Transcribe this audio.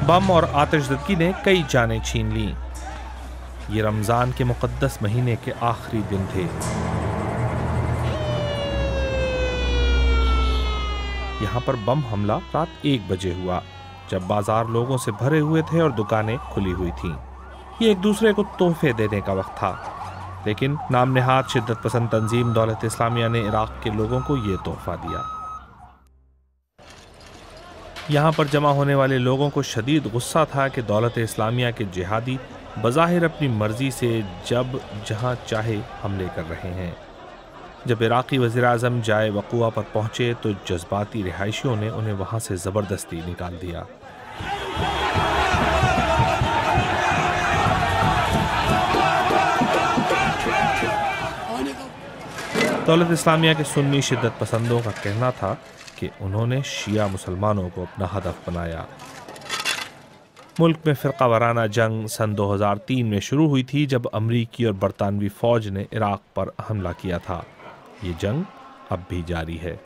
बम और आतिशदगी ने कई जानें छीन लीं। ये रमज़ान के मुक़द्दस महीने के आखिरी दिन थे। यहाँ पर बम हमला रात 1 बजे हुआ, जब बाजार लोगों से भरे हुए थे और दुकानें खुली हुई थीं। ये एक दूसरे को तोहफे देने का वक्त था, लेकिन नाम नेहाद शिद्दत पसंद तंजीम दौलत इस्लामिया ने इराक के लोगों को ये तोहफा दिया। यहाँ पर जमा होने वाले लोगों को शदीद गुस्सा था कि दौलत इस्लामिया के जिहादी बज़ाहिर अपनी मर्जी से जब जहाँ चाहे हमले कर रहे हैं। जब इराक़ी वज़ीर-ए-आज़म जाए वक़ूआ पर पहुँचे तो जज्बाती रिहायशियों ने उन्हें वहाँ से ज़बरदस्ती निकाल दिया। दौलत इस्लामिया के सुन्नी शिद्दत पसंदों का कहना था कि उन्होंने शिया मुसलमानों को अपना हदफ बनाया। मुल्क में फ़िरक़ा वाराना जंग सन 2003 में शुरू हुई थी, जब अमरीकी और बरतानवी फ़ौज ने इराक़ पर हमला किया था। ये जंग अब भी जारी है।